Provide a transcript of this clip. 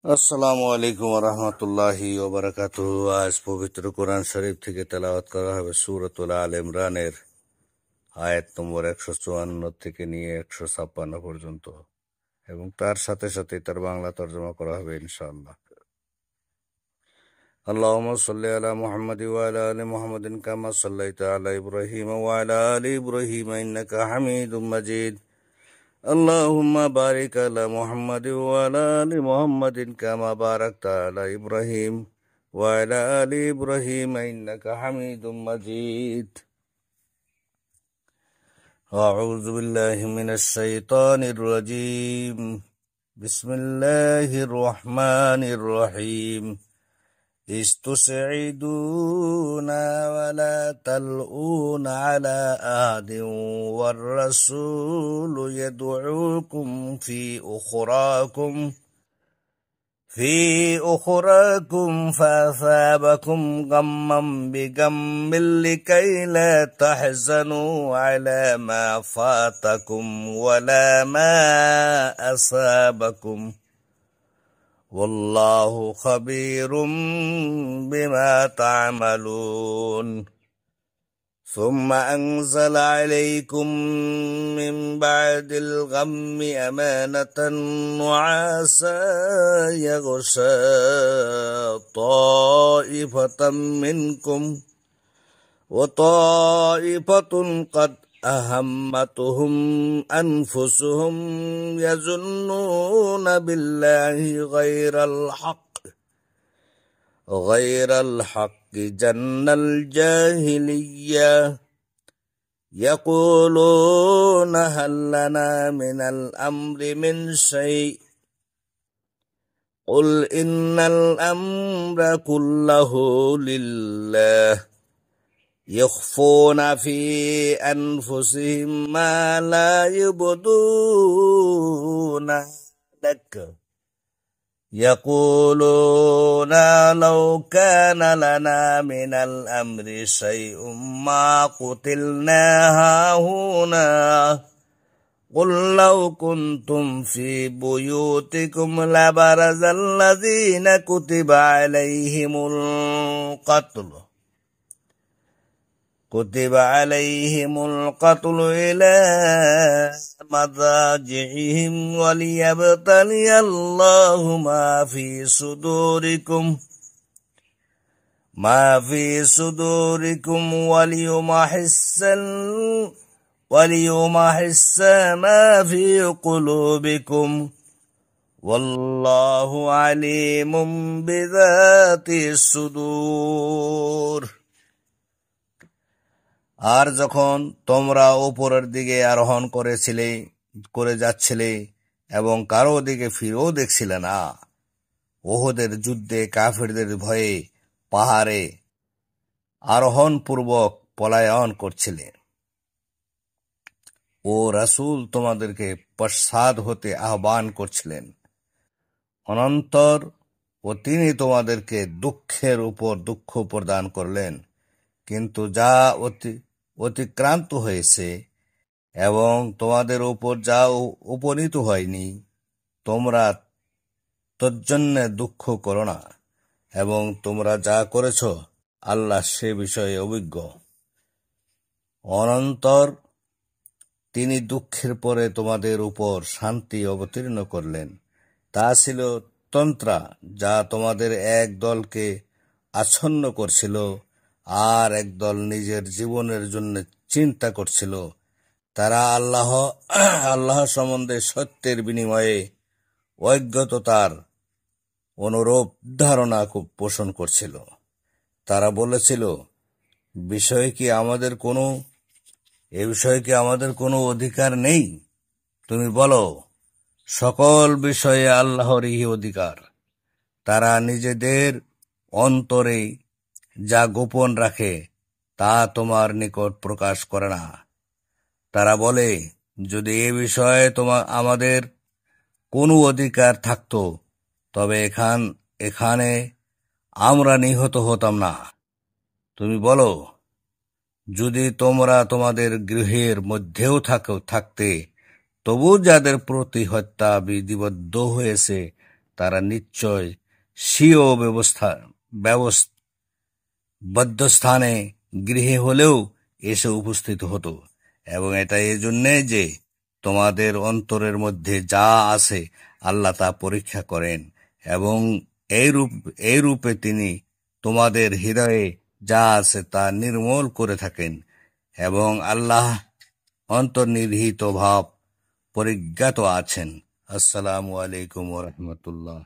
আসসালামু আলাইকুম রহমতুল্লাহি ওবারাকাতুহু। আজ পবিত্র কোরআন শরীফ থেকে তেলাওয়াত করা হবে সূরাতুল আল ইমরানের আয়াত নম্বর 154 থেকে নিয়ে 156 পর্যন্ত, এবং তার সাথে সাথে তার বাংলা তর্জমা করা হবে ইনশাআল্লাহ। আল্লাহুম্মা সাল্লি আলা মুহাম্মাদি ওয়া আলা আলি মুহাম্মাদিন কামা সাল্লাইতা আলা ইব্রাহিম ওয়া আলা আলি ইব্রাহিম ইন্নাকা হামিদুম মাজিদ। اللهم بارك على محمد وعلى آل محمد كما باركت على إبراهيم وعلى آل إبراهيم إنك حميد مجيد. أعوذ بالله من الشيطان الرجيم. بسم الله الرحمن الرحيم. استسعدون ولا تلؤون على أحد والرسول يدعوكم في أخراكم فأثابكم غما بغم لكي لا تحزنوا على ما فاتكم ولا ما أصابكم والله خبير بما تعملون. ثم أنزل عليكم من بعد الغم أمانة نعاسا يغشى طائفة منكم وطائفة قد أهمتهم أنفسهم يظنون بالله غير الحق جن الجاهلية يقولون هل لنا من الأمر من شيء قل إن الأمر كله لله يخفون في أنفسهم ما لا يبدون لك يقولون لو كان لنا من الأمر شيء ما قتلنا هاهنا قل لو كنتم في بيوتكم لبرز الذين كتب عليهم القتل إلى مضاجعهم وليبتلي الله ما في صدوركم وليمحص ما في قلوبكم والله عليم بذات الصدور. আর যখন তোমরা উপরের দিকে আরোহণ করে যাচ্ছিলে এবং কারো দিকে ফিরেও দেখছিলে না, উহুদের যুদ্ধে কাফিরদের ভয়ে পাহাড়ে আরোহণ পূর্বক পলায়ন করছিলে, ও রাসূল তোমাদেরকে পশ্চাৎ হতে আহ্বান করছিলেন অনন্তর, ও তিনি তোমাদেরকে দুঃখের উপর দুঃখ প্রদান করলেন, কিন্তু যা অতিক্রান্ত হয়েছে এবং তোমাদের উপর যা উপনীত হয়নি তোমরা তজ্জন্যে দুঃখ করো না, এবং তোমরা যা করেছ আল্লাহ সে বিষয়ে অভিজ্ঞ। অনন্তর তিনি দুঃখের পরে তোমাদের উপর শান্তি অবতীর্ণ করলেন। তা ছিল তন্ত্রা যা তোমাদের এক দলকে আচ্ছন্ন করছিল আর একদল নিজের জীবনের জন্য চিন্তা করছিল। তারা আল্লাহ সম্বন্ধে সত্যের বিনিময়ে অজ্ঞতার অনুরূপ ধারণা পোষণ করছিল। তারা বলেছিল, এ বিষয়ে কি আমাদের কোনো অধিকার নেই? তুমি বলো, সকল বিষয়ে আল্লাহরই অধিকার। তারা নিজেদের অন্তরে যা গোপন রাখে তা তোমার নিকট প্রকাশ করে না। তারা বলে, যদি এ বিষয়ে আমাদের কোনো অধিকার থাকত তবে এখানে আমরা নিহত হতাম না। তুমি বলো, যদি তোমরা তোমাদের গৃহের মধ্যেও থাকতে তবু যাদের প্রতি হত্যা বিধিবদ্ধ হয়েছে তারা নিশ্চয় স্বীয় বদ্ধস্থানে গৃহে হলেও এসে উপস্থিত হতো, এবং এটা এজন্যে যে তোমাদের অন্তরের মধ্যে যা আছে আল্লাহ তা পরীক্ষা করেন, এবং এই রূপে তিনি তোমাদের হৃদয়ে যা আছে তা নির্মূল করে থাকেন, এবং আল্লাহ অন্তর্নিহিত ভাব পরিজ্ঞাত আছেন। আসসালামু আলাইকুম ওয়া রাহমাতুল্লাহ।